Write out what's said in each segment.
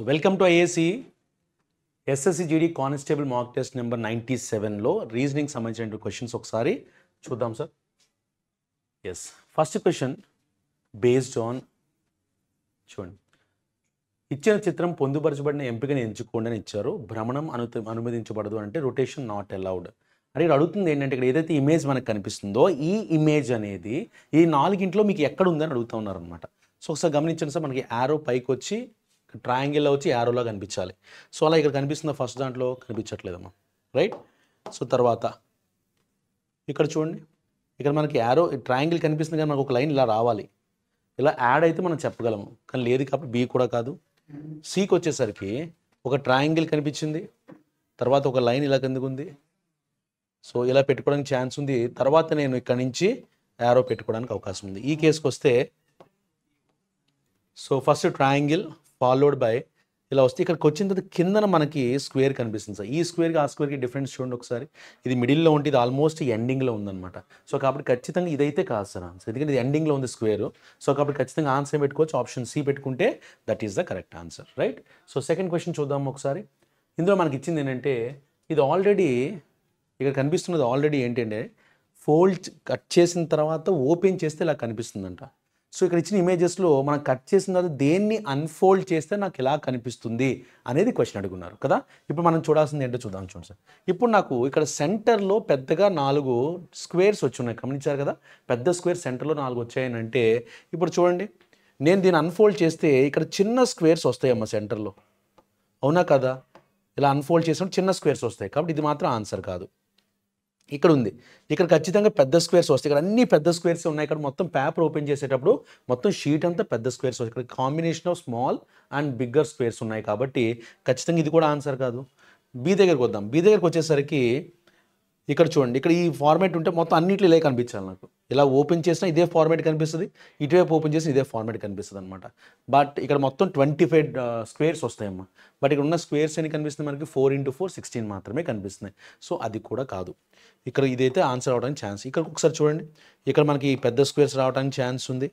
Welcome to IAC SSC GD constable mock test number 97లో reasoning సంబంధించిన questions ఒకసారి చూద్దాం sir. Yes, first question based on చూడండి, ఇచ్చిన చిత్రం పొందుపరచబడిన ఎంపికను ఎంచుకోండి అని ఇచ్చారు. భ్రమణం అనుమతించబడదు అంటే రొటేషన్ నాట్ అలౌడ్ అని ఇక్కడ అడుగుతుంది. ఏంటంటే ఇక్కడ ఏదైతే ఇమేజ్ మనకు కనిపిస్తుందో ఈ ఇమేజ్ అనేది ఈ నాలుగింట్లో మీకు ఎక్కడ ఉందని అడుగుతూ ఉన్నారనమాట. సో ఒకసారి గమనించండి సార్, మనకి యారో పైకి వచ్చి ట్రయాంగిల్లో వచ్చి యారోలా కనిపించాలి. సో అలా ఇక్కడ కనిపిస్తుందా? ఫస్ట్ దాంట్లో కనిపించట్లేదమ్మా, రైట్? సో తర్వాత ఇక్కడ చూడండి, ఇక్కడ మనకి యారో ట్రయాంగిల్ కనిపిస్తుంది కానీ మనకు ఒక లైన్ ఇలా రావాలి, ఇలా యాడ్ అయితే మనం చెప్పగలము, కానీ లేదు కాబట్టి బి కూడా కాదు. సికి వచ్చేసరికి ఒక ట్రయాంగిల్ కనిపించింది, తర్వాత ఒక లైన్ ఇలా కిందకు ఉంది, సో ఇలా పెట్టుకోవడానికి ఛాన్స్ ఉంది. తర్వాత నేను ఇక్కడ నుంచి యారో పెట్టుకోవడానికి అవకాశం ఉంది. ఈ కేసుకి వస్తే so first triangle followed by ఇలా వస్తే ఇక్కడికి వచ్చిన తర్వాత కిందన మనకి స్క్వేర్ కనిపిస్తుంది సార్. ఈ స్క్వేర్కి ఆ స్క్వేర్కి డిఫరెన్స్ చూడండి ఒకసారి. ఇది మిడిల్లో ఉంటే ఇది ఆల్మోస్ట్ ఎండింగ్లో ఉందన్నమాట. సో కాబట్టి ఖచ్చితంగా ఇదైతే కాదు సార్ ఆన్సర్, ఎందుకంటే ఇది ఎండింగ్లో ఉంది స్క్వేర్. సో కాబట్టి ఖచ్చితంగా ఆన్సర్ పెట్టుకోవచ్చు, ఆప్షన్ సి పెట్టుకుంటే that is the correct answer, right? So second question చూద్దాం ఒకసారి. ఇందులో మనకి ఇచ్చింది ఏంటంటే ఇది ఆల్రెడీ ఇక్కడ కనిపిస్తున్నది ఆల్రెడీ ఏంటంటే ఫోల్డ్ కట్ చేసిన తర్వాత ఓపెన్ చేస్తే ఇలా కనిపిస్తుందంట. సో ఇక్కడ ఇచ్చిన ఇమేజెస్లో మనం కట్ చేసిన తర్వాత దేన్ని అన్ఫోల్డ్ చేస్తే నాకు ఎలా కనిపిస్తుంది అనేది క్వశ్చన్ అడుగున్నారు కదా. ఇప్పుడు మనం చూడాల్సింది ఏంటో చూద్దాం. చూడండి సార్, ఇప్పుడు నాకు ఇక్కడ సెంటర్లో పెద్దగా 4 స్క్వేర్స్ వచ్చి ఉన్నాయి, గమనించారు కదా. పెద్ద స్క్వేర్ సెంటర్లో 4 వచ్చాయని అంటే ఇప్పుడు చూడండి, నేను దీన్ని అన్ఫోల్డ్ చేస్తే ఇక్కడ చిన్న స్క్వేర్స్ వస్తాయమ్మా సెంటర్లో, అవునా కదా? ఇలా అన్ఫోల్డ్ చేసినప్పుడు చిన్న స్క్వేర్స్ వస్తాయి, కాబట్టి ఇది మాత్రం ఆన్సర్ కాదు. ఇక్కడ ఉంది, ఇక్కడ ఖచ్చితంగా పెద్ద స్క్వేర్స్ వస్తాయి. ఇక్కడ అన్ని పెద్ద స్క్వేర్స్ ఉన్నాయి. ఇక్కడ మొత్తం పేపర్ ఓపెన్ చేసేటప్పుడు మొత్తం షీట్ అంతా పెద్ద స్క్వేర్స్ వస్తాయి. ఇక్కడ combination of small and bigger squares ఉన్నాయి, కాబట్టి ఖచ్చితంగా ఇది కూడా ఆన్సర్ కాదు. బి దగ్గరికి వద్దాం. బి దగ్గరికి వచ్చేసరికి ఇక్కడ చూడండి, ఇక్కడ ఈ ఫార్మేట్ ఉంటే మొత్తం అన్నింటిలో ఇలా కనిపించాలి నాకు. ఇలా ఓపెన్ చేసినా ఇదే ఫార్మేట్ కనిపిస్తుంది, ఇటువైపు ఓపెన్ చేసినా ఇదే ఫార్మేట్ కనిపిస్తుంది అనమాట. బట్ ఇక్కడ మొత్తం 25 స్క్వేర్స్ వస్తాయమ్మా. బట్ ఇక్కడ ఉన్న స్క్వేర్స్ అని కనిపిస్తుంది మనకి 4 × 4 16 మాత్రమే కనిపిస్తున్నాయి. సో అది కూడా కాదు. ఇక్కడ ఇదైతే ఆన్సర్ అవడానికి ఛాన్స్. ఇక్కడ ఒకసారి చూడండి, ఇక్కడ మనకి పెద్ద స్క్వేర్స్ రావడానికి ఛాన్స్ ఉంది,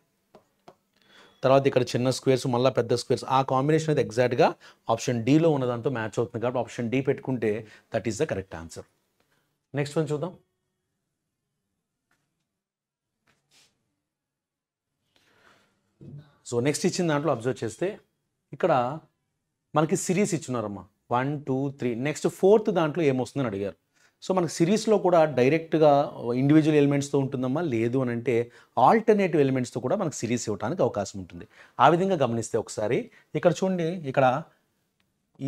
తర్వాత ఇక్కడ చిన్న స్క్వేర్స్ మళ్ళీ పెద్ద స్క్వేర్స్. ఆ కాంబినేషన్ అయితే ఎగ్జాక్ట్గా ఆప్షన్ డీలో ఉన్న దాంతో మ్యాచ్ అవుతుంది, కాబట్టి ఆప్షన్ డి పెట్టుకుంటే that is the correct answer. Next one చూద్దాం. సో నెక్స్ట్ ఇచ్చిన దాంట్లో అబ్జర్వ్ చేస్తే ఇక్కడ మనకి సిరీస్ ఇచ్చున్నారమ్మా, 1 2 3. నెక్స్ట్ 4th దాంట్లో ఏమొస్తుందని అడిగారు. సో మనకి సిరీస్లో కూడా డైరెక్ట్గా ఇండివిజువల్ ఎలిమెంట్స్తో ఉంటుందమ్మా, లేదు అని అంటే ఆల్టర్నేటివ్ ఎలిమెంట్స్తో కూడా మనకు సిరీస్ ఇవ్వడానికి అవకాశం ఉంటుంది. ఆ విధంగా గమనిస్తే ఒకసారి ఇక్కడ చూడండి, ఇక్కడ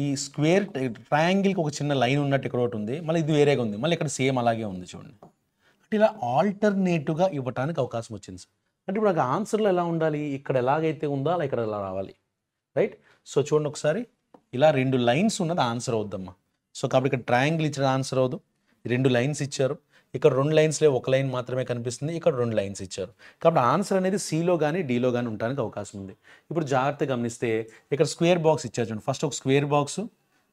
ఈ స్క్వేర్ ట్రయాంగిల్కి ఒక చిన్న లైన్ ఉన్నట్టు ఇక్కడ ఒకటి ఉంది, మళ్ళీ ఇది వేరేగా ఉంది, మళ్ళీ ఇక్కడ సేమ్ అలాగే ఉంది చూడండి. అంటే ఇలా ఆల్టర్నేటివ్గా ఇవ్వడానికి అవకాశం వచ్చింది సార్. అంటే ఇప్పుడు నాకు ఆన్సర్లో ఎలా ఉండాలి, ఇక్కడ ఎలాగైతే ఉందో అలా ఇక్కడ ఎలా రావాలి, రైట్? సో చూడండి ఒకసారి, ఇలా 2 లైన్స్ ఉన్నది ఆన్సర్ అవుద్దమ్మా. సో కాబట్టి ఇక్కడ ట్రయాంగిల్ ఇచ్చిన ఆన్సర్ అవ్వదు, 2 లైన్స్ ఇచ్చారు. ఇక్కడ 2 లైన్స్లో ఒక లైన్ మాత్రమే కనిపిస్తుంది, ఇక్కడ 2 లైన్స్ ఇచ్చారు. కాబట్టి ఆన్సర్ అనేది సిలో కానీ డీలో కానీ ఉండడానికి అవకాశం ఉంది. ఇప్పుడు జాగ్రత్తగా గమనిస్తే ఇక్కడ స్క్వేర్ బాక్స్ ఇచ్చారు చూడండి. ఫస్ట్ ఒక స్క్వేర్ బాక్స్,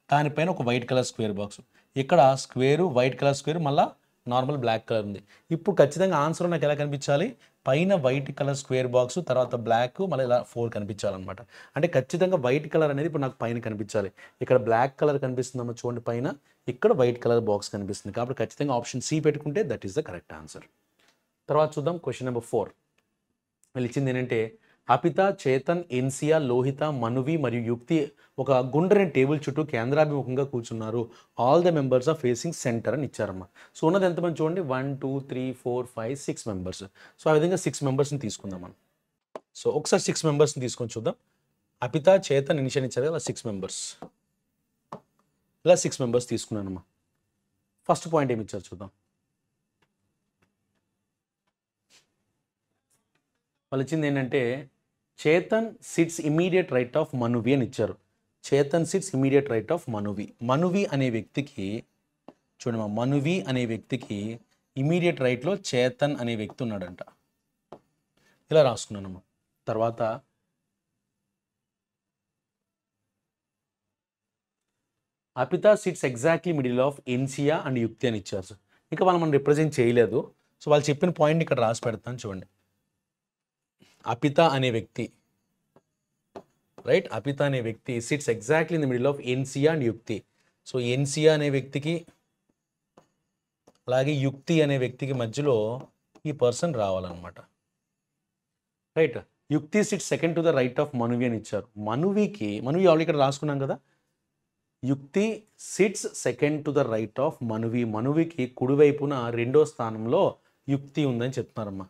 దానిపైన ఒక వైట్ కలర్ స్క్వేర్ బాక్స్, ఇక్కడ స్క్వేరు వైట్ కలర్ స్క్వేర్, మళ్ళీ నార్మల్ బ్లాక్ కలర్ ఉంది. ఇప్పుడు ఖచ్చితంగా ఆన్సర్ నాకు ఎలా కనిపించాలి, పైన వైట్ కలర్ స్క్వేర్ బాక్స్, తర్వాత బ్లాక్, మళ్ళీ ఇలా 4 కనిపించాలన్నమాట. అంటే ఖచ్చితంగా వైట్ కలర్ అనేది ఇప్పుడు నాకు పైన కనిపించాలి. ఇక్కడ బ్లాక్ కలర్ కనిపిస్తుందమ్మా చూడండి పైన, ఇక్కడ వైట్ కలర్ బాక్స్ కనిపిస్తుంది, కాబట్టి ఖచ్చితంగా ఆప్షన్ సి పెట్టుకుంటే that is the correct answer. తర్వాత చూద్దాం క్వశ్చన్ నెంబర్ 4. వీళ్ళు ఇచ్చింది ఏంటంటే అపిత, చేతన్, ఎన్సియా, లోహిత, మనువి మరియు యుక్తి ఒక గుండ్రని టేబుల్ చుట్టూ కేంద్రాభిముఖంగా కూర్చున్నారు. All the members are facing centre అని ఇచ్చారమ్మా. సో ఉన్నది ఎంతమంది చూడండి, 1 2 3 4 5 6 మెంబర్స్. సో ఆ విధంగా 6 మెంబర్స్ని తీసుకుందాం మనం. సో ఒకసారి 6 మెంబర్స్ని తీసుకొని చూద్దాం. అపిత, చేతన్, ఎన్సియా ఇచ్చారు కదా, 6 మెంబర్స్. ఇలా 6 మెంబర్స్ తీసుకున్నానమ్మా. ఫస్ట్ పాయింట్ ఏమి ఇచ్చారు చూద్దాం. వాళ్ళు ఇచ్చింది ఏంటంటే Chetan sits immediate right of Manuvi అని ఇచ్చారు. Chetan sits immediate right of Manuvi. Manuvi అనే వ్యక్తికి చూడమ్మా, మనువి అనే వ్యక్తికి ఇమీడియట్ రైట్లో చేతన్ అనే వ్యక్తి ఉన్నాడంట. ఇలా రాసుకున్నానమ్మా. తర్వాత Apita sits exactly middle of Ensia and Yukti అని ఇచ్చారు సార్. ఇంకా మనం రిప్రజెంట్ చేయలేదు. సో వాళ్ళు చెప్పిన పాయింట్ ఇక్కడ రాసి పెడతాను చూడండి. అపిత అనే వ్యక్తి రైట్. అపిత అనే వ్యక్తి sits exactly in the middle of Ensia and Yukti. So Ensia అనే వ్యక్తికి అలాగే యుక్తి అనే వ్యక్తికి మధ్యలో ఈ పర్సన్ రావాలన్నమాట. Right. Yukti sit second to the right of Manuvi అని ఇచ్చారు. మనువి ఆల్రెడీ ఇక్కడ రాసుకున్నాం కదా. Yukti sits second to the right of మనువికి కుడివైపున రెండో స్థానంలో యుక్తి ఉందని చెప్తున్నారమ్మా.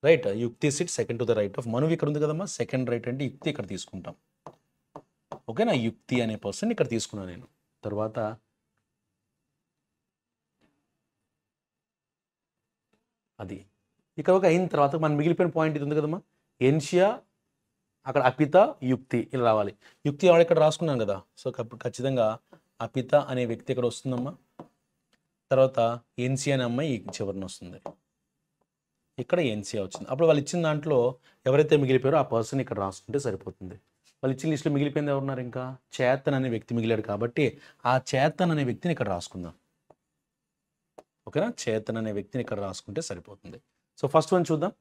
Right. Yukti sit second to the right of Manuvi ఇక్కడ ఉంది కదమ్మా. సెకండ్ రైట్ అంటే యుక్తి ఇక్కడ తీసుకుంటాం. ఓకేనా. యుక్తి అనే పర్సన్ ఇక్కడ తీసుకున్నాను నేను. తర్వాత అది ఇక్కడ ఒక అయిన తర్వాత మనం మిగిలిపోయిన పాయింట్ ఇది ఉంది కదమ్మా. ఎన్షియా, అక్కడ అపిత, యుక్తి ఇలా రావాలి. యుక్తి ఆవిడ ఇక్కడ రాసుకున్నాను కదా. సో ఖచ్చితంగా అపిత అనే వ్యక్తి ఇక్కడ వస్తుందమ్మా. తర్వాత ఎన్సియా అనే అమ్మాయి చివరిన వస్తుంది. ఇక్కడ ఎన్సియా వచ్చింది. అప్పుడు వాళ్ళు ఇచ్చిన దాంట్లో ఎవరైతే మిగిలిపోయారో ఆ పర్సన్ ఇక్కడ రాసుకుంటే సరిపోతుంది. వాళ్ళు ఇచ్చిన లిస్టులో మిగిలిపోయింది ఎవరున్నారు? ఇంకా చేతన్ అనే వ్యక్తి మిగిలాడు కాబట్టి ఆ చేతన్ అనే వ్యక్తిని ఇక్కడ రాసుకుందాం. ఓకేనా. చేతన్ అనే వ్యక్తిని ఇక్కడ రాసుకుంటే సరిపోతుంది. సో ఫస్ట్ వన్ చూద్దాం.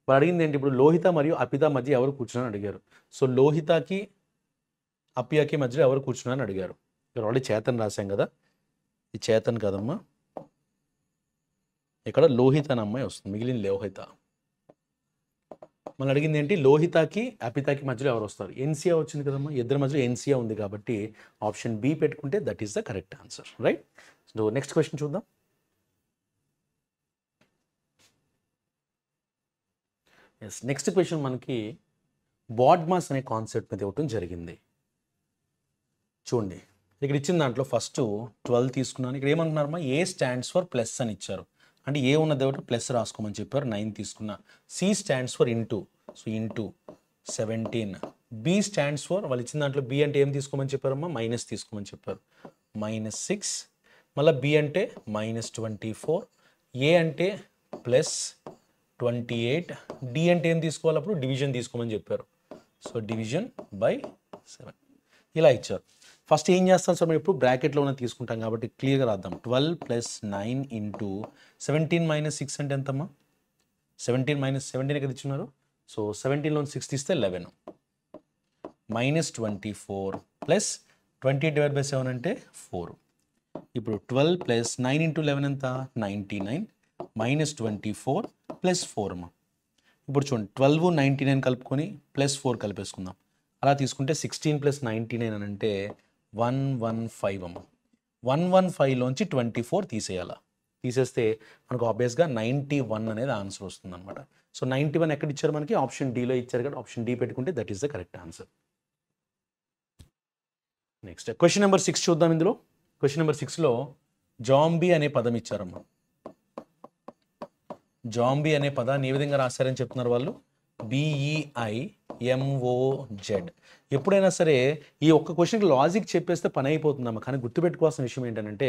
వాళ్ళు అడిగింది ఏంటి? ఇప్పుడు లోహిత మరియు అపిత మధ్య ఎవరు కూర్చున్నారని అడిగారు. సో లోహితకి అపియాకి మధ్యలో ఎవరు కూర్చున్నారని అడిగారు. ఇక్కడ ఆల్రెడీ చేతన్ రాశాం కదా. ఇది చేతన్ కదమ్మా. ఇక్కడ లోహిత అనే అమ్మాయి వస్తుంది. మిగిలిన లోహిత. మనం అడిగింది ఏంటి? లోహితకి అపితకి మధ్యలో ఎవరు వస్తారు? ఎన్సియా వచ్చింది కదమ్మా. ఇద్దరి మధ్యలో ఎన్సియా ఉంది కాబట్టి ఆప్షన్ బి పెట్టుకుంటే that is the correct answer. Right. So next question చూద్దాం. ఎస్. నెక్స్ట్ క్వశ్చన్ మనకి బాడ్మాస్ అనే కాన్సెప్ట్ మీద ఇవ్వటం జరిగింది. చూడండి ఇక్కడ ఇచ్చిన దాంట్లో ఫస్ట్ 12 తీసుకున్నాను. ఇక్కడ ఏమంటున్నారమ్మా? ఏ స్టాండ్స్ ఫర్ ప్లస్ అని ఇచ్చారు. అంటే ఏ ఉన్నది ఒకటి ప్లస్ రాసుకోమని చెప్పారు. 9 తీసుకున్నా. C stands for into. So into 17. B stands for వాళ్ళు ఇచ్చిన దాంట్లో బి అంటే ఏం తీసుకోమని చెప్పారమ్మా? మైనస్ తీసుకోమని చెప్పారు. -6. మళ్ళీ బి అంటే -24. ఏ అంటే +28. డి అంటే ఏం తీసుకోవాలి? అప్పుడు డివిజన్ తీసుకోమని చెప్పారు. సో డివిజన్ బై 7 ఇలా ఇచ్చారు. ఫస్ట్ ఏం చేస్తాం సార్? మనం ఇప్పుడు బ్రాకెట్లో ఉన్న తీసుకుంటాం కాబట్టి క్లియర్గా రాద్దాం. 12 + 9 ఇంటూ 17 - 6 అంటే ఎంతమ్మా? 17 - 17 కదా ఇచ్చున్నారు. సో 17లో 6 తీస్తే 11. -24 + 20/7 అంటే 4. ఇప్పుడు 12 + 9 × 11 ఎంత? 99. -24 + 4 అమ్మా. ఇప్పుడు చూడండి 12, 99 కలుపుకొని +4 కలిపేసుకుందాం. అలా తీసుకుంటే 16 + 99 అని అంటే 115 అమ్మ. 115లోంచి 24 తీసేయాలా. తీసేస్తే మనకు ఆబ్వియస్గా 91 అనేది ఆన్సర్ వస్తుంది అనమాట. సో 91 ఎక్కడ ఇచ్చారు మనకి? ఆప్షన్ డిలో ఇచ్చారు కదా. ఆప్షన్ డి పెట్టుకుంటే that is the correct answer. Next question number 6 చూద్దాం. ఇందులో క్వశ్చన్ నెంబర్ 6లో జాంబీ అనే పదం ఇచ్చారమ్మా. జాంబీ అనే పదాన్ని ఏ విధంగా రాశారని చెప్తున్నారు వాళ్ళు? BEIMOZ. ఎప్పుడైనా సరే ఈ ఒక్క క్వశ్చన్కి లాజిక్ చెప్పేస్తే పని అయిపోతుందమ్మా. కానీ గుర్తుపెట్టుకోవాల్సిన విషయం ఏంటంటే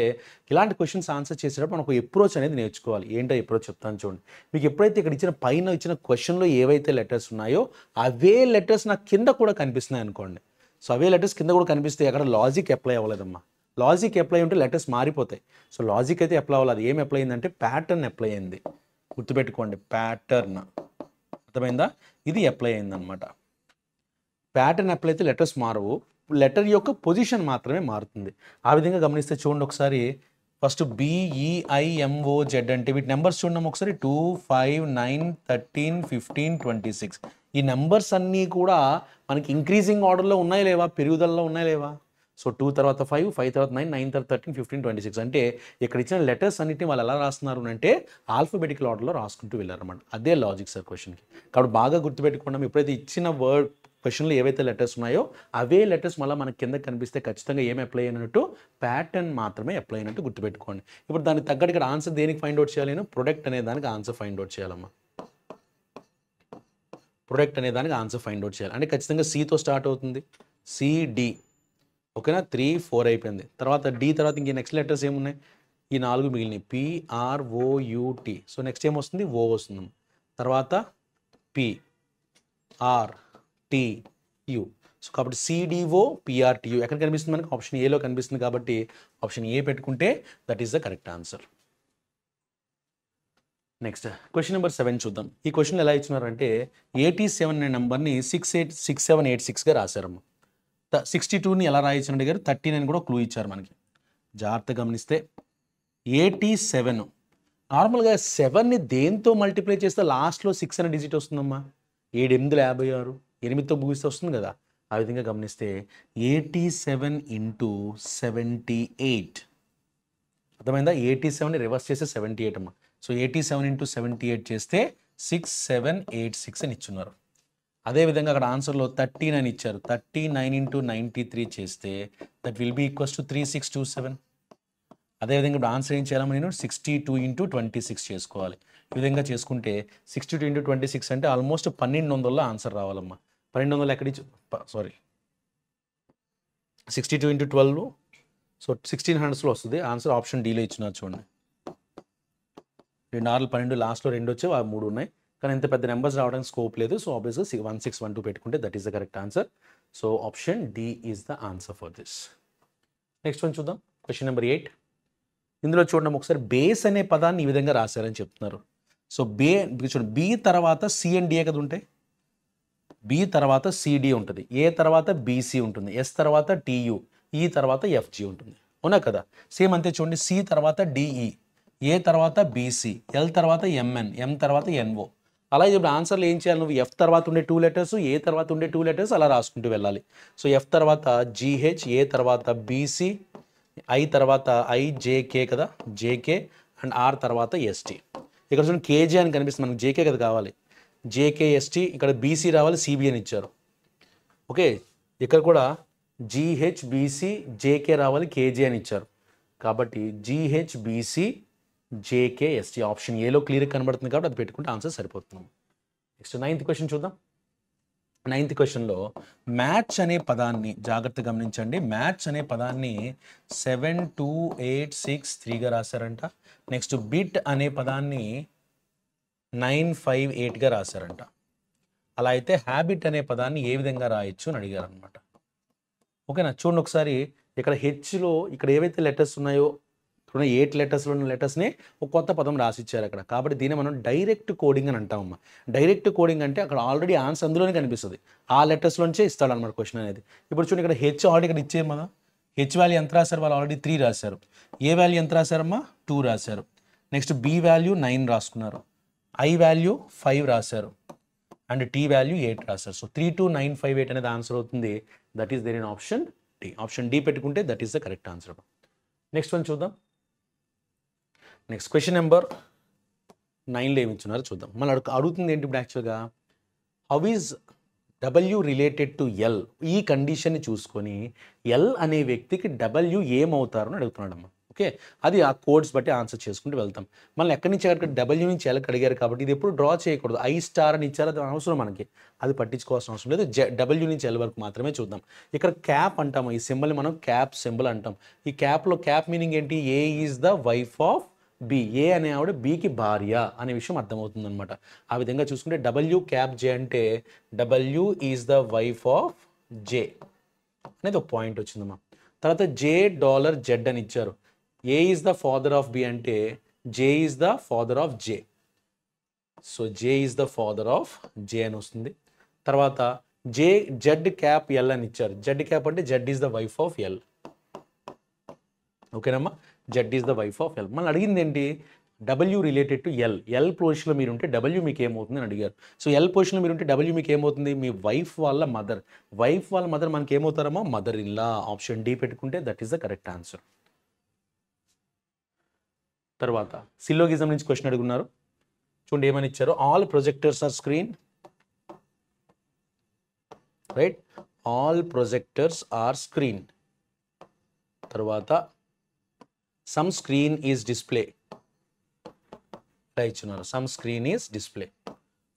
ఇలాంటి క్వశ్చన్స్ ఆన్సర్ చేసేటప్పుడు మనకు అప్రోచ్ అనేది నేర్చుకోవాలి. ఏంటో అప్రోచ్ చెప్తాను చూడండి. మీకు ఎప్పుడైతే ఇక్కడ ఇచ్చిన పైన ఇచ్చిన క్వశ్చన్లో ఏవైతే లెటర్స్ ఉన్నాయో అవే లెటర్స్ నాకు కింద కూడా కనిపిస్తున్నాయి అనుకోండి. సో అవే లెటర్స్ కింద కూడా కనిపిస్తే అక్కడ లాజిక్ అప్లై అవ్వలేదమ్మా. లాజిక్ అప్లై ఉంటే లెటర్స్ మారిపోతాయి. సో లాజిక్ అయితే అప్లై అవ్వాలి. అది ఏం అప్లై అయిందంటే ప్యాటర్న్ అప్లై అయింది. గుర్తుపెట్టుకోండి, ప్యాటర్న్. అర్థమైందా? ఇది అప్లై అయిందనమాట. ప్యాటర్న్ అప్లై అయితే లెటర్స్ మారవు. లెటర్ యొక్క పొజిషన్ మాత్రమే మారుతుంది. ఆ విధంగా గమనిస్తే చూడండి ఒకసారి. ఫస్ట్ BEIMOZ అంటే వీటి నెంబర్స్ చూడండి ఒకసారి. 2, 5, 9, 13, 15, 26. ఈ నెంబర్స్ అన్నీ కూడా మనకి ఇంక్రీజింగ్ ఆర్డర్లో ఉన్నాయా లేవా? పెరుగుదలలో ఉన్నాయా లేవా? సో 2 తర్వాత 5, 5 తర్వాత 9, 9 తర్వాత 13, 15, 26. అంటే ఇక్కడ ఇచ్చిన లెటర్స్ అన్నిటిని వాళ్ళు ఎలా రాస్తున్నారు అంటే ఆల్ఫాబెటికల్ ఆర్డర్లో రాసుకుంటూ వెళ్ళారన్నమాట. అదే లాజిక్ సార్ క్వశ్చన్కి. కాబట్టి బాగా గుర్తుపెట్టుకున్నాం. ఎప్పుడైతే ఇచ్చిన వర్డ్ క్వశ్చన్లో ఏవైతే లెటర్స్ ఉన్నాయో అవే లెటర్స్ మళ్ళీ మనకి కింద కనిపిస్తే ఖచ్చితంగా ఏమి అప్లై అయినట్టు? ప్యాటర్న్ మాత్రమే అప్లై అయినట్టు గుర్తుపెట్టుకోండి. ఇప్పుడు దానికి తగ్గట్టు ఇక్కడ ఆన్సర్ దేనికి ఫైండ్ అవుట్ చేయాలి? నేను ప్రొడక్ట్ అనే దానికి ఆన్సర్ ఫైండ్ అవుట్ చేయాలమ్మా. ప్రొడక్ట్ అనే దానికి ఆన్సర్ ఫైండ్ అవుట్ చేయాలి. అంటే ఖచ్చితంగా సితో స్టార్ట్ అవుతుంది. CD. ఓకేనా. 3, 4 అయిపోయింది. తర్వాత D తర్వాత ఇంక నెక్స్ట్ లెటర్స్ ఏమున్నాయి? ఈ 4 మిగిలినాయి. PROUT. సో నెక్స్ట్ ఏమొస్తుంది? O వస్తుంది. తర్వాత PRTU. సో కాబట్టి CDO PRTU ఎక్కడ కనిపిస్తుంది మనకి? ఆప్షన్ ఏలో కనిపిస్తుంది కాబట్టి ఆప్షన్ ఏ పెట్టుకుంటే that is the correct answer. Next question number 7 చూద్దాం. ఈ క్వశ్చన్ ఎలా ఇచ్చినారంటే 87 అనే నెంబర్ని 68786గా రాశారమ్మ. 62ని ఎలా రాయొచ్చు అడిగారు, 39 కూడా క్లూ ఇచ్చారు మనకి. జాగ్రత్తగా గమనిస్తే 87, నార్మల్గా 7ని దేంతో మల్టిప్లై చేస్తే లాస్ట్లో 6 అనే డిజిట్ వస్తుందమ్మా. 7 8 56, 8తో ముగిస్తే వస్తుంది కదా. ఆ విధంగా గమనిస్తే 87 ఇంటూ 78, అర్థమైందా? 87ని రివర్స్ చేస్తే 78 అమ్మా. సో 87 ఇంటూ 78 చేస్తే 6786 అని ఇచ్చున్నారు. అదేవిధంగా అక్కడ ఆన్సర్లో 39 ఇచ్చారు. 39 ఇంటూ 93 చేస్తే that will be equals to 3627. అదేవిధంగా ఇప్పుడు ఆన్సర్ ఏం చేయాలి, నేను 62 ఇంటూ 26 చేసుకోవాలి. ఈ విధంగా చేసుకుంటే 62 ఇంటూ 26 అంటే ఆల్మోస్ట్ 1200లో ఆన్సర్ రావాలమ్మా. 1200 ఎక్కడి, సారీ 62 ఇంటూ 12, సో 1600లో వస్తుంది ఆన్సర్. ఆప్షన్ డీలో ఇచ్చినారు చూడండి. 2 6 12, లాస్ట్లో 2 వచ్చాయి, 3 ఉన్నాయి. కానీ ఇంత పెద్ద నెంబర్స్ రావడానికి స్కోప్ లేదు. సో ఆబ్వియస్గా 1612 పెట్టుకుంటే that is the correct answer. So option D is the answer for this. Next one చూద్దాం, క్వశ్చన్ నెంబర్ 8. ఇందులో చూడండి ఒకసారి, బేస్ అనే పదాన్ని ఈ విధంగా రాశారని చెప్తున్నారు. సో చూడండి, బి తర్వాత సి అండ్ డిఏ కదా ఉంటాయి. బి తర్వాత సిడి ఉంటుంది, ఏ తర్వాత బీసీ ఉంటుంది, ఎస్ తర్వాత టియు, ఈ తర్వాత ఎఫ్జి ఉంటుంది, అవునా కదా. సేమ్ అంతే చూడండి, సి తర్వాత డిఈ, ఏ తర్వాత బీసీ, ఎల్ తర్వాత ఎంఎన్, ఎం తర్వాత ఎన్ఓ. అలాగే ఇప్పుడు ఆన్సర్లు ఏం చేయాలి, నువ్వు ఎఫ్ తర్వాత ఉండే 2 లెటర్స్, ఏ తర్వాత ఉండే 2 లెటర్స్ అలా రాసుకుంటూ వెళ్ళాలి. సో ఎఫ్ తర్వాత జిహెచ్, ఏ తర్వాత బీసీ, ఐ తర్వాత ఐజేకే కదా, జేకే, అండ్ ఆర్ తర్వాత ఎస్టీ. ఇక్కడ చూడండి కేజే అని కనిపిస్తుంది మనకు, జేకే కదా కావాలి, జేకే ఎస్టీ. ఇక్కడ బీసీ రావాలి, సిబి అని ఇచ్చారు. ఓకే, ఇక్కడ కూడా జిహెచ్ బీసీ జేకే రావాలి, కేజే అని ఇచ్చారు. కాబట్టి GH BC JK ST option ఏలో క్లియర్ కనబడుతుంది కాబట్టి అది పెట్టుకుంటే ఆన్సర్ సరిపోతుంది. నెక్స్ట్ 9th క్వశ్చన్ చూద్దాం. 9th క్వశ్చన్లో మ్యాచ్ అనే పదాన్ని జాగ్రత్తగా గమనించండి. మ్యాచ్ అనే పదాన్ని 72863గా రాశారంట. నెక్స్ట్ బిట్ అనే పదాన్ని 958గా రాశారంట. అలా అయితే హ్యాబిట్ అనే పదాన్ని ఏ విధంగా రాయొచ్చు అని అడిగారు అనమాట. ఓకేనా, చూడండి ఒకసారి ఇక్కడ హెచ్లో ఇక్కడ ఏవైతే లెటర్స్ ఉన్నాయో, ఇక్కడ 8 లెటర్స్లో ఉన్న లెటర్స్ని ఒక కొత్త పదం రాసిచ్చారు అక్కడ. కాబట్టి దీన్ని మనం డైరెక్ట్ కోడింగ్ అని అంటామమ్మా. డైరెక్ట్ కోడింగ్ అంటే అక్కడ ఆల్రెడీ ఆన్సర్ అందులోనే కనిపిస్తుంది, ఆ లెటర్స్లోంచే ఇస్తాడు అనమాట క్వశ్చన్ అనేది. ఇప్పుడు చూడండి ఇక్కడ హెచ్ ఆల్రెడీ ఇక్కడ ఇచ్చేయం కదా, హెచ్ వాల్యూ ఎంత రాశారు వాళ్ళు, ఆల్రెడీ 3 రాశారు. ఏ వాల్యూ ఎంత రాశారమ్మా, 2 రాశారు. నెక్స్ట్ బి వాల్యూ 9 రాసుకున్నారు, ఐ వాల్యూ 5 రాశారు, అండ్ టీ వాల్యూ 8 రాశారు. సో 32958 అనేది ఆన్సర్ అవుతుంది. That is there in option D. Option D పెట్టుకుంటే that is the correct answer. Next one చూద్దాం. నెక్స్ట్ క్వశ్చన్ నెంబర్ 9లో ఏమి ఇచ్చున్నారో చూద్దాం. మనం అడుగుతుంది ఏంటి ఇప్పుడు యాక్చువల్గా, how is W related to L. ఈ కండిషన్ని చూసుకొని ఎల్ అనే వ్యక్తికి డబ్ల్యూ ఏమవుతారు అని అడుగుతున్నాడమ్మా. ఓకే, అది ఆ కోడ్స్ బట్టి ఆన్సర్ చేసుకుంటూ వెళ్తాం. మళ్ళీ ఎక్కడి నుంచి అక్కడ డబ్ల్యూ నుంచి ఎల్కి అడిగారు కాబట్టి ఇది ఎప్పుడు డ్రా చేయకూడదు. ఐ స్టార్ అని ఇచ్చారు, అది అవసరం మనకి, అది పట్టించుకోవాల్సిన అవసరం లేదు. డబ్ల్యూ నుంచి ఎల్ వరకు మాత్రమే చూద్దాం. ఇక్కడ క్యాప్ అంటాము, ఈ సింబల్ని మనం క్యాప్ సింబల్ అంటాం. ఈ క్యాప్లో క్యాప్ మీనింగ్ ఏంటి, A is the wife of B. A అనే ఆవిడ బికి భార్య అనే విషయం అర్థమవుతుంది అనమాట. ఆ విధంగా చూసుకుంటే డబ్ల్యూ క్యాప్ జే అంటే W is the wife of J అనేది ఒక పాయింట్ వచ్చిందమ్మా. తర్వాత జే డాలర్ జెడ్ అని ఇచ్చారు. A is the father of B అంటే J is the father of J. So J is the father of J అని వస్తుంది. తర్వాత జే జెడ్ క్యాప్ ఎల్ అని ఇచ్చారు. జెడ్ క్యాప్ అంటే Z is the wife of L. ఓకేనమ్మా, Z is the wife of L. మనం అడిగింది ఏంటి, W related to L. L పొజిషన్లో మీరు ఉంటే డబ్ల్యూ మీకు ఏమవుతుంది అని అడిగారు. సో ఎల్ పొజిషన్లో మీరు ఉంటే డబ్ల్యూ మీకు ఏమవుతుంది, మీ వైఫ్ వాళ్ళ మదర్. వైఫ్ వాళ్ళ మదర్ మనకి ఏమవుతారమ్మా, mother in law. Option D పెట్టుకుంటే that is the correct answer. తర్వాత సిలోగిజం నుంచి క్వశ్చన్ అడుగున్నారు. చూడండి ఏమని ఇచ్చారు, all projectors are screen, right, all projectors are screen. తర్వాత సమ్ స్క్రీన్ ఈజ్ డిస్ప్లే ఇచ్చున్నారు, some screen is display.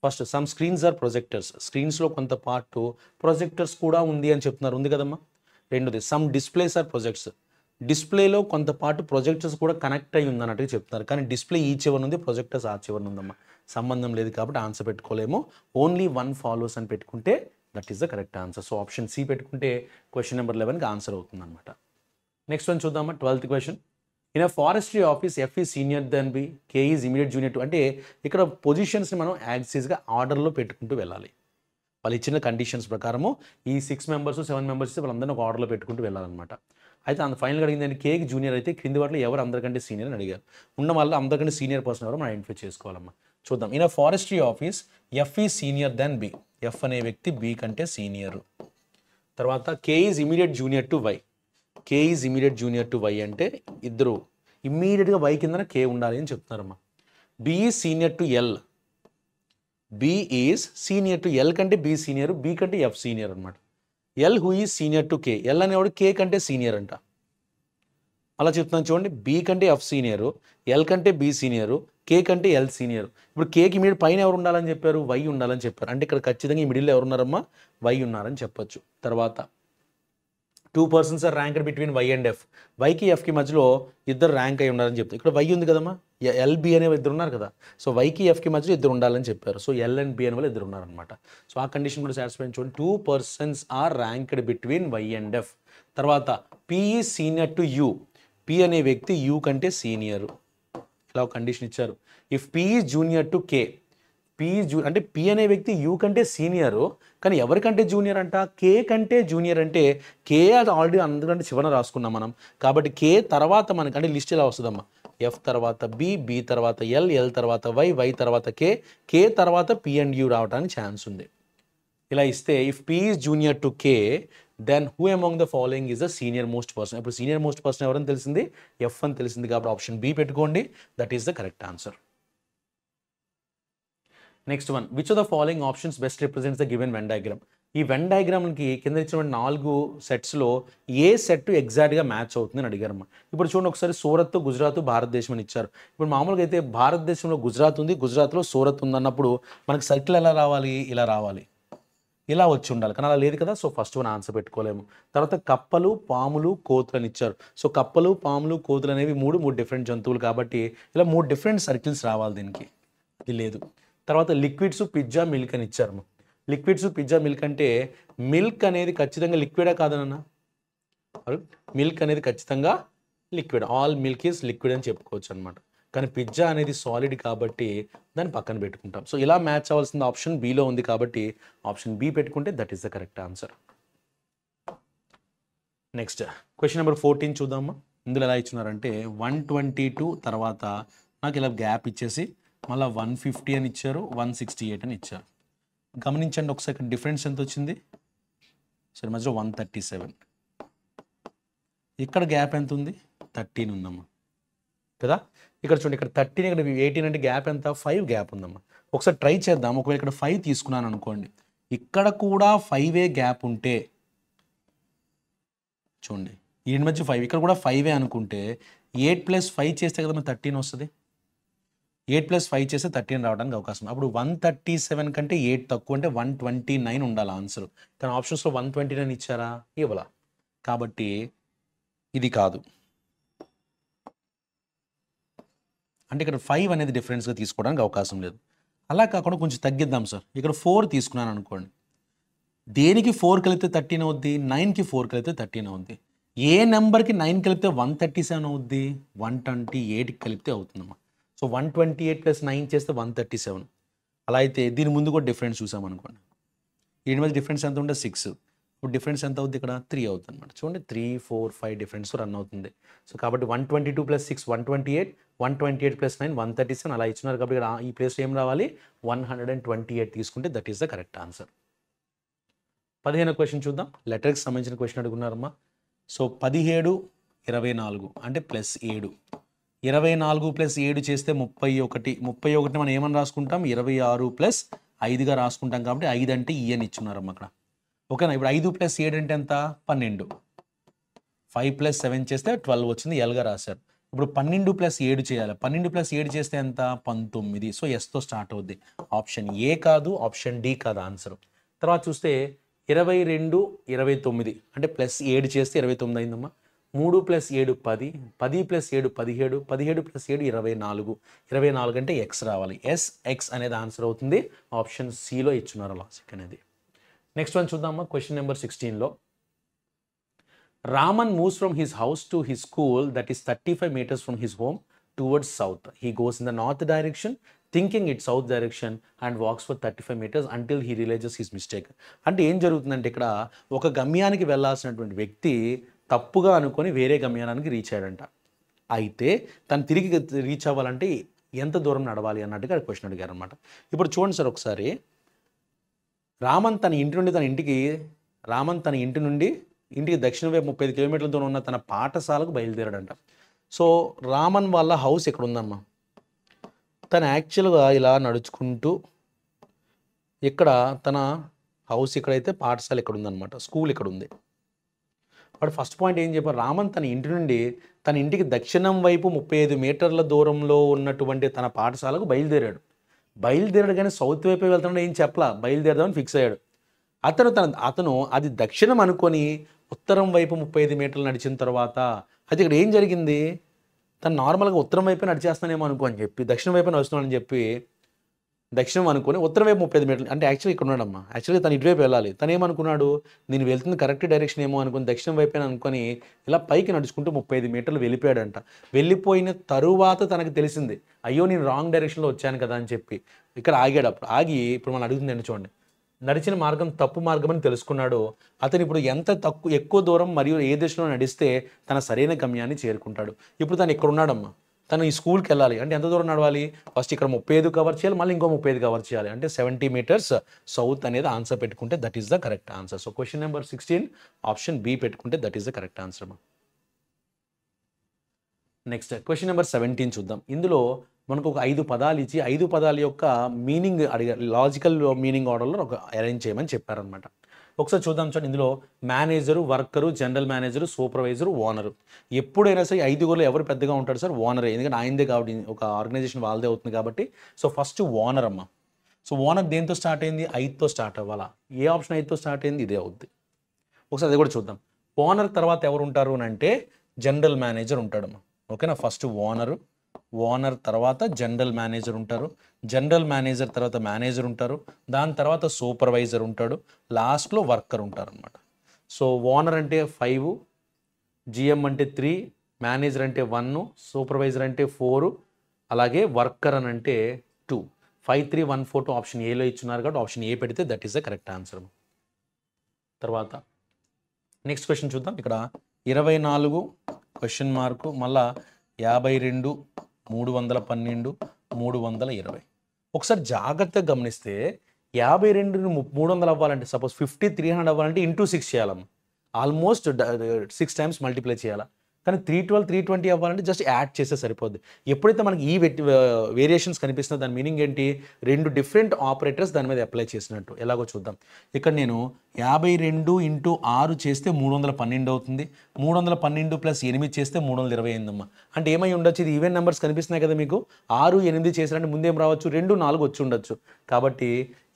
First some screens are projectors, స్క్రీన్స్లో కొంత పార్ట్ ప్రొజెక్టర్స్ కూడా ఉంది అని చెప్తున్నారు, ఉంది కదమ్మా. రెండోది సమ్ డిస్ప్లేస్ ఆర్ ప్రొజెక్ట్స్, డిస్ప్లేలో కొంత పార్ట్ ప్రొజెక్టర్స్ కూడా కనెక్ట్ అయ్యి ఉందన్నట్టుగా చెప్తున్నారు. కానీ డిస్ప్లే ఈ చివరి ఉంది, ప్రొజెక్టర్స్ ఆ చివరి ఉందమ్మా. సంబంధం లేదు కాబట్టి ఆన్సర్ పెట్టుకోలేము. ఓన్లీ వన్ ఫాలోస్ అని పెట్టుకుంటే that is the correct answer. So option C పెట్టుకుంటే క్వశ్చన్ నెంబర్ 11కి ఆన్సర్ అవుతుంది అనమాట. నెక్స్ట్ వన్ చూద్దామా, 12th question. In a forestry office F is senior then B, K is immediate junior to. అంటే ఇక్కడ పొజిషన్స్ని మనం యాక్సిస్గా ఆర్డర్లో పెట్టుకుంటూ వెళ్ళాలి. వాళ్ళు ఇచ్చిన కండిషన్స్ ప్రకారము ఈ 6 మెంబర్స్ 7 మెంబర్స్ ఇస్తే వాళ్ళందరినీ ఒక ఆర్డర్లో పెట్టుకుంటూ వెళ్ళాలన్నమాట. అయితే అంత ఫైనల్గా అడిగింది కేకి జూనియర్ అయితే క్రింది వాటిలో ఎవరు అందరికంటే సీనియర్ అని అడిగారు. ఉన్న వాళ్ళు అందరికంటే సీనియర్ పర్సన్ ఎవరు మనం ఐడెంటిఫై చేసుకోవాలమ్మా. చూద్దాం. In forestry office F is senior then B. F అనే వ్యక్తి బి కంటే సీనియర్. తర్వాత K is immediate junior to Y. K is immediate junior to Y అంటే ఇద్దరు ఇమ్మీడియట్గా వై కిందన కే ఉండాలి అని చెప్తున్నారమ్మా. B is senior to L. B is senior to L కంటే బి సీనియర్, బి కంటే ఎఫ్ సీనియర్ అనమాట. L who is senior to K. L అనేవాడు కే కంటే సీనియర్ అంట. అలా చెప్తున్నాను చూడండి. బి కంటే ఎఫ్ సీనియరు, ఎల్ కంటే బి సీనియరు, కే కంటే ఎల్ సీనియర్. ఇప్పుడు కేకి మీరు పైన ఎవరు ఉండాలని చెప్పారు? వై ఉండాలని చెప్పారు. అంటే ఇక్కడ ఖచ్చితంగా ఈ మిడిల్లో ఎవరు ఉన్నారమ్మా? వై ఉన్నారని చెప్పొచ్చు. తర్వాత 2 persons are ranked between Y and F. వైకి ఎఫ్కి మధ్యలో ఇద్దరు ర్యాంక్ అయి ఉన్నారని చెప్తారు. ఇక్కడ వై ఉంది కదమ్మా, ఎల్బి అనే ఇద్దరు ఉన్నారు కదా. సో వైకి ఎఫ్కి మధ్యలో ఇద్దరు ఉండాలని చెప్పారు. సో ఎల్ అండ్ బి అనే వాళ్ళు ఇద్దరు ఉన్నారనమాట. సో ఆ కండిషన్ కూడా సాటిస్ఫై చూడండి. 2 persons are ranked between Y and F. తర్వాత P is senior to U. P అనే వ్యక్తి యూ కంటే సీనియర్. ఇలా ఒక కండిషన్ ఇచ్చారు. If P is junior to K. P అంటే పి అనే వ్యక్తి యూ కంటే సీనియరు, కానీ ఎవరికంటే జూనియర్ అంట? కే కంటే జూనియర్. అంటే కే అది ఆల్రెడీ అందుకంటే చివరన రాసుకున్నాం మనం. కాబట్టి కే తర్వాత మనకి అంటే లిస్ట్ ఇలా వస్తుందమ్మా. ఎఫ్ తర్వాత బి, బి తర్వాత ఎల్, ఎల్ తర్వాత వై, వై తర్వాత కే, కే తర్వాత పి అండ్ యూ రావడానికి ఛాన్స్ ఉంది. ఇలా ఇస్తే if P is junior to K then who among the following is the senior most person. ఇప్పుడు సీనియర్ మోస్ట్ పర్సన్ ఎవరని తెలిసింది? ఎఫ్ అని తెలిసింది. కాబట్టి ఆప్షన్ బి పెట్టుకోండి. That is the correct answer. Next one, which of the following options best represents the given Venn diagram. ఈ when డయాగ్రామ్కి కింద ఇచ్చినటువంటి 4 సెట్స్లో ఏ సెట్ ఎగ్జాక్ట్గా మ్యాచ్ అవుతుందని అడిగారమ్మా. ఇప్పుడు చూడండి ఒకసారి సూరత్, గుజరాత్, భారతదేశం అని ఇచ్చారు. ఇప్పుడు మామూలుగా అయితే భారతదేశంలో గుజరాత్ ఉంది, గుజరాత్లో సూరత్ ఉంది అన్నప్పుడు మనకి సర్కిల్ ఎలా రావాలి? ఇలా రావాలి, ఇలా వచ్చి ఉండాలి. కానీ అలా లేదు కదా. సో ఫస్ట్ వన్ ఆన్సర్ పెట్టుకోలేము. తర్వాత కప్పలు, పాములు, కోతులు అని ఇచ్చారు. సో కప్పలు, పాములు, కోతులు అనేవి మూడు డిఫరెంట్ జంతువులు కాబట్టి ఇలా 3 డిఫరెంట్ సర్కిల్స్ రావాలి దీనికి. ఇది లేదు. తర్వాత లిక్విడ్స్, పిజ్జా, మిల్క్ అని ఇచ్చారు. లిక్విడ్స్, పిజ్జా, మిల్క్ అంటే మిల్క్ అనేది ఖచ్చితంగా లిక్విడా కాదనన్నా? మిల్క్ అనేది ఖచ్చితంగా liquid. All milk is liquid అని చెప్పుకోవచ్చు అనమాట. కానీ పిజ్జా అనేది సాలిడ్ కాబట్టి దాన్ని పక్కన పెట్టుకుంటాం. సో ఇలా మ్యాచ్ అవ్వాల్సిన ఆప్షన్ బిలో ఉంది కాబట్టి ఆప్షన్ బి పెట్టుకుంటే that is the correct answer. Next question number 14 చూద్దామా. ఇందులో ఎలా ఇచ్చినారంటే 122 తర్వాత నాకు ఇలా గ్యాప్ ఇచ్చేసి మళ్ళీ 150 అని ఇచ్చారు, 168 అని ఇచ్చారు. గమనించండి ఒకసారి డిఫరెన్స్ ఎంత వచ్చింది? సరే మధ్యలో 137. ఇక్కడ గ్యాప్ ఎంత ఉంది? 13 ఉందమ్మా కదా. ఇక్కడ చూడండి, ఇక్కడ 13, ఇక్కడ 18 అంటే గ్యాప్ ఎంత? 5 గ్యాప్ ఉందమ్మా. ఒకసారి ట్రై చేద్దాం. ఒకవేళ ఇక్కడ 5 తీసుకున్నాను అనుకోండి, ఇక్కడ కూడా 5 గ్యాప్ ఉంటే చూడండి ఈ మధ్య 5, ఇక్కడ కూడా 5 అనుకుంటే 8 + 5 చేస్తే కదా మరి 13 వస్తుంది. 8 + 5 చేస్తే 13 రావడానికి అవకాశం. అప్పుడు 137 కంటే 8 తక్కువ అంటే 129 ఉండాలి ఆన్సర్. కానీ ఆప్షన్స్లో 129 ఇచ్చారా? ఇవ్వాల. కాబట్టి ఇది కాదు. అంటే ఇక్కడ 5 అనేది డిఫరెన్స్గా తీసుకోవడానికి అవకాశం లేదు. అలా కాకుండా కొంచెం తగ్గిద్దాం సార్. ఇక్కడ 4 తీసుకున్నాను అనుకోండి, దేనికి 4 కలిపితే 13 అవుద్ది? 9కి 4 కలిపితే 13 అవుద్ది. ఏ నెంబర్కి 9 కలిపితే 137 అవుద్ది? 128కి కలిపితే అవుతుందమ్మా. సో 128 + 9 చేస్తే 137. అలా అయితే దీని ముందు కూడా డిఫరెన్స్ చూసామనుకోండి, దీని మధ్య డిఫరెన్స్ ఎంత ఉంటే 6. ఇప్పుడు డిఫరెన్స్ ఎంత అవుద్ది? ఇక్కడ 3 అవుతుంది అనమాట. చూడండి 3, 4, 5 డిఫరెన్స్ రన్ అవుతుంది. సో కాబట్టి 122 + 6 128, 128 + 9 137 అలా ఇచ్చినారు. కాబట్టి ఇక్కడ ఈ ప్లేస్లో ఏం రావాలి? 128 తీసుకుంటే that is the correct answer. 15వ క్వశ్చన్ చూద్దాం. లెటర్కి సంబంధించిన క్వశ్చన్ అడుగున్నారమ్మా. సో 17, 24 అంటే +7. 24 + 7 చేస్తే 31. 31 మనం ఏమని రాసుకుంటాం? 26 + 5గా రాసుకుంటాం. కాబట్టి 5 అంటే ఈ అని ఇచ్చున్నారమ్మ అక్కడ. ఓకేనా. ఇప్పుడు 5 + 7 అంటే ఎంత? 12. 5 + 7 చేస్తే 12 వచ్చింది, ఎల్గా రాశారు. ఇప్పుడు 12 + 7 చేయాలి. 12 + 7 చేస్తే ఎంత? 19. సో ఎస్తో స్టార్ట్ అవుద్ది. ఆప్షన్ ఏ కాదు, ఆప్షన్ డి కాదు ఆన్సర్. తర్వాత చూస్తే 22, 29 అంటే +7 చేస్తే 29 అయిందమ్మా. 3 + 7 10, 10 + 7 17, 17 + 7 24. 24 అంటే ఎక్స్ రావాలి. ఎక్స్ అనేది ఆన్సర్ అవుతుంది. ఆప్షన్ సిలో ఇచ్చున్నారు లాజిక్ అనేది. నెక్స్ట్ వన్ చూద్దామా. క్వశ్చన్ నెంబర్ 16లో Raman moves from his house to his school that is 35 meters from his home towards south. He goes in the north direction, thinking it south direction and walks for 35 meters until he realises his mistake. అంటే ఏం జరుగుతుందంటే ఇక్కడ ఒక గమ్యానికి వెళ్ళాల్సినటువంటి వ్యక్తి తప్పుగా అనుకొని వేరే గమ్యానికి రీచ్ అయ్యాడంట. అయితే తను తిరిగి రీచ్ అవ్వాలంటే ఎంత దూరం నడవాలి అన్నట్టుగా క్వశ్చన్ అడిగారు అనమాట. ఇప్పుడు చూడండి సార్ ఒకసారి, రామన్ తన ఇంటి నుండి ఇంటికి దక్షిణ వైపు 35 kilometers దూరం ఉన్న తన పాఠశాలకు బయలుదేరాడంట. సో రామన్ వాళ్ళ హౌస్ ఇక్కడ ఉందమ్మా. తను యాక్చువల్గా ఇలా నడుచుకుంటూ ఇక్కడ తన హౌస్ ఇక్కడైతే పాఠశాల ఇక్కడ ఉందన్నమాట, స్కూల్ ఇక్కడ ఉంది. వాడు ఫస్ట్ పాయింట్ ఏం చెప్పారు, రామన్ తన ఇంటి నుండి తన ఇంటికి దక్షిణం వైపు 35 meters దూరంలో ఉన్నటువంటి తన పాఠశాలకు బయలుదేరాడు కానీ సౌత్ వైపు వెళ్తున్నాడు ఏం చెప్పలా, బయలుదేరదామని ఫిక్స్ అయ్యాడు. అతను అది దక్షిణం అనుకొని ఉత్తరం వైపు 35 meters నడిచిన తర్వాత అది ఇక్కడ ఏం జరిగింది, తను నార్మల్గా ఉత్తరం వైపు నడిచేస్తానేమో అని చెప్పి దక్షిణం వైపు నడుస్తున్నాడని చెప్పి దక్షిణం అనుకుని ఉత్తరం వైపు 35 meters అంటే యాక్చువల్లీ ఇక్కడ ఉన్నాడమ్మా. యాక్చువల్గా తను ఇటువైపు వెళ్ళాలి, తను ఏమనుకున్నాడు, నేను వెళ్తుంది కరెక్ట్ డైరెక్షన్ ఏమో అనుకుని దక్షిణం వైపు అనుకొని ఇలా పైకి నడుచుకుంటూ 35 meters వెళ్ళిపోయాడంట. వెళ్ళిపోయిన తరువాత తనకు తెలిసింది, అయ్యో నేను రాంగ్ డైరెక్షన్లో వచ్చాను కదా అని చెప్పి ఇక్కడ ఆగాడు. అప్పుడు ఆగి ఇప్పుడు మనం అడుగుతుందండి చూడండి, నడిచిన మార్గం తప్పు మార్గం అని తెలుసుకున్నాడు. అతను ఇప్పుడు ఎంత ఎక్కువ దూరం మరియు ఏ దిశలో నడిస్తే తన సరైన గమ్యాన్ని చేరుకుంటాడు. ఇప్పుడు తను ఇక్కడ ఉన్నాడమ్మా, తను ఈ స్కూల్కి వెళ్ళాలి అంటే ఎంత దూరం నడవాలి, ఫస్ట్ ఇక్కడ 35 కవర్ చేయాలి, మళ్ళీ ఇంకో 35 కవర్ చేయాలి, అంటే 70 meters సౌత్ అనేది ఆన్సర్ పెట్టుకుంటే that is the correct answer. So question number 16 option B పెట్టుకుంటే that is the correct answer అమ్మా. నెక్స్ట్ క్వశ్చన్ నెంబర్ 17 చూద్దాం. ఇందులో మనకు ఒక 5 పదాలు ఇచ్చి 5 పదాల యొక్క మీనింగ్ అడిగారు, లాజికల్ మీనింగ్ ఆర్డర్లో ఒక అరేంజ్ చేయమని చెప్పారనమాట. ఒకసారి చూద్దాం చూడండి. ఇందులో manager, worker, general manager, supervisor, owner. ఎప్పుడైనా సరే 5 ఎవరు పెద్దగా ఉంటాడు సార్, ఓనరే, ఎందుకంటే ఆయనదే కాబట్టి ఒక ఆర్గనైజేషన్ వాళ్ళదే అవుతుంది కాబట్టి. సో ఫస్ట్ ఓనర్ అమ్మ. సో ఓనర్ దేంతో స్టార్ట్ అయింది, 5తో స్టార్ట్ అవ్వాలా, ఏ ఆప్షన్ 5తో స్టార్ట్ అయింది, ఇదే అవుద్ది. ఒకసారి అది కూడా చూద్దాం. ఓనర్ తర్వాత ఎవరు ఉంటారు అని అంటే జనరల్ మేనేజర్ ఉంటాడమ్మా. ఓకేనా, ఫస్ట్ ఓనర్ తర్వాత జనరల్ మేనేజర్ ఉంటారు, జనరల్ మేనేజర్ తర్వాత మేనేజర్ ఉంటారు, దాని తర్వాత సూపర్వైజర్ ఉంటాడు, లాస్ట్లో వర్కర్ ఉంటారు అనమాట. సో ఓనర్ అంటే 5, జిఎం అంటే 3, మేనేజర్ అంటే 1, సూపర్వైజర్ అంటే 4, అలాగే వర్కర్ అని అంటే 2. 5, 3, 1, 4 ఆప్షన్ ఏలో ఇచ్చున్నారు కాబట్టి ఆప్షన్ ఏ పెడితే that is the correct answer. తర్వాత నెక్స్ట్ క్వశ్చన్ చూద్దాం. ఇక్కడ 24 క్వశ్చన్ మార్కు, మళ్ళా 52, 312, 320. ఒకసారి జాగ్రత్తగా గమనిస్తే 52ని 300 అవ్వాలంటే, సపోజ్ 50 300 అవ్వాలంటే ఇంటూ 6 చేయాలమ్మ, ఆల్మోస్ట్ 6 times మల్టిప్లై చేయాలి. కానీ 312 320 అవ్వాలంటే జస్ట్ యాడ్ చేస్తే సరిపోద్ది. ఎప్పుడైతే మనకి ఈ వేరియేషన్స్ కనిపిస్తుందో దాని మీనింగ్ ఏంటి, 2 డిఫరెంట్ ఆపరేటర్స్ దాని మీద అప్లై చేసినట్టు. ఎలాగో చూద్దాం. ఇక్కడ నేను 52 × 6 చేస్తే 312 అవుతుంది, 312 + 8 చేస్తే 328 అమ్మా. అంటే ఏమై ఉండొచ్చు, ఇది ఈవెన్ నెంబర్స్ కనిపిస్తున్నాయి కదా మీకు, 6 8 చేసారంటే ముందేం రావచ్చు, 2 4 వచ్చి ఉండొచ్చు. కాబట్టి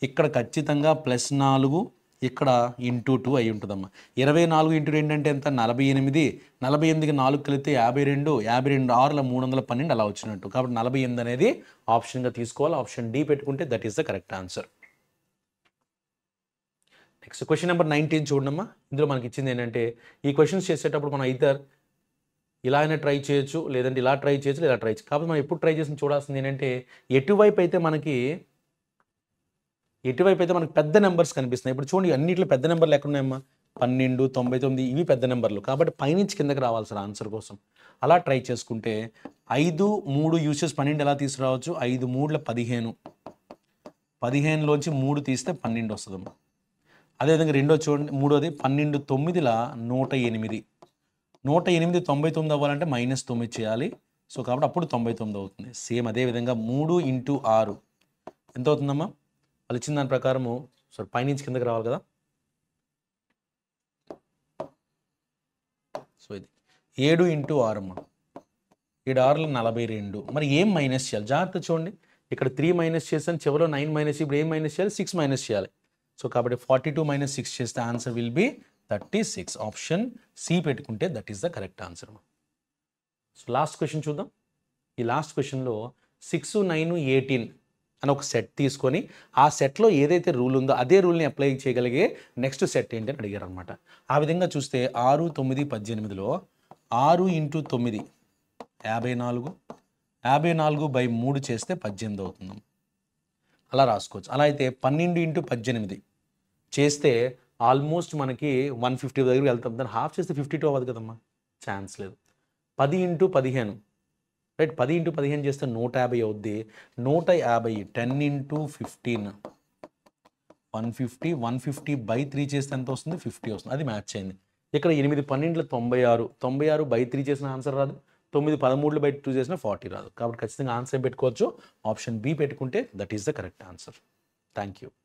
ఇక్కడ ఖచ్చితంగా +4 ఇక్కడ ఇంటూ 2 అయి ఉంటుందమ్మా. 24 × 2 అంటే ఎంత, 48, 48కి 4 కలిపితే 52, 52 6ల 312 అలా వచ్చినట్టు. కాబట్టి 48 అనేది ఆప్షన్గా తీసుకోవాలి. ఆప్షన్ డి పెట్టుకుంటే that is the correct answer. Next question number 19 చూడమ్మా. ఇందులో మనకి ఇచ్చింది ఏంటంటే, ఈ క్వశ్చన్స్ చేసేటప్పుడు మనం ఇద్దరు ఇలా అయినా ట్రై చేయొచ్చు, లేదంటే ఇలా ట్రై చేయొచ్చు, ఇలా ట్రై చేయొచ్చు. కాబట్టి మనం ఎప్పుడు ట్రై చేసి చూడాల్సింది ఏంటంటే, ఎటువైపు అయితే మనకి పెద్ద నెంబర్స్ కనిపిస్తున్నాయి. ఇప్పుడు చూడండి, అన్నింటిలో పెద్ద నెంబర్లు ఎక్కడ ఉన్నాయమ్మా, 12, 99 ఇవి పెద్ద నెంబర్లు. కాబట్టి పైనుంచి కిందకి రావాలి సార్ ఆన్సర్ కోసం. అలా ట్రై చేసుకుంటే 5, 3 యూసెస్ 12 ఎలా తీసుకురావచ్చు, 5 3ల 15, 15లోంచి 3 తీస్తే 12 వస్తుందమ్మా. అదేవిధంగా రెండోది చూడండి, మూడోది 12 9ల 108, 108 99 అవ్వాలంటే -9 చేయాలి. సో కాబట్టి అప్పుడు 99 అవుతుంది. సేమ్ అదేవిధంగా 3 × 6 ఎంత అవుతుందమ్మా, వాళ్ళు ఇచ్చిన దాని ప్రకారము సో పైనుంచి కిందకి రావాలి కదా. సో ఇది 7 × 6 అమ్మా, 7 6ల 42. మరి ఏం మైనస్ చేయాలి, జాగ్రత్త చూడండి. ఇక్కడ 3 మైనస్ చేస్తాను, చివరిలో 9 మైనస్, ఇప్పుడు ఏం మైనస్ చేయాలి, 6 మైనస్ చేయాలి. సో కాబట్టి 42 - 6 చేస్తే answer will be 36. Option C పెట్టుకుంటే that is the correct answer. So last question చూద్దాం. ఈ లాస్ట్ క్వశ్చన్లో 6, 9, 18 అని ఒక సెట్ తీసుకొని ఆ సెట్లో ఏదైతే రూల్ ఉందో అదే రూల్ని అప్లై చేయగలిగే నెక్స్ట్ సెట్ ఏంటి అని అడిగారు అనమాట. ఆ విధంగా చూస్తే 6, 9, 18లో 6 × 9 54, 54/3 చేస్తే 18 అవుతుంది. అలా రాసుకోవచ్చు. అలా అయితే 12 ఇంటూ 18 చేస్తే ఆల్మోస్ట్ మనకి 150 దగ్గరికి వెళ్తాం. దాన్ని హాఫ్ చేస్తే 52 అవ్వదు కదమ్మా, ఛాన్స్ లేదు. 10 ఇంటూ 15 రైట్, 10 ఇంటూ 15 చేస్తే 150 అవుద్ది. 150 10 ఇంటూ 15 150, 150 బై 3 చేస్తే ఎంత వస్తుంది? 50 వస్తుంది. అది మ్యాచ్ అయింది. ఇక్కడ 8 12 96, 96 బై 3 చేసిన ఆన్సర్ రాదు. 9 13 బై 2 చేసిన 40 రాదు. కాబట్టి ఖచ్చితంగా ఆన్సర్ పెట్టుకోవచ్చు. ఆప్షన్ బి పెట్టుకుంటే that is the correct answer. Thank you.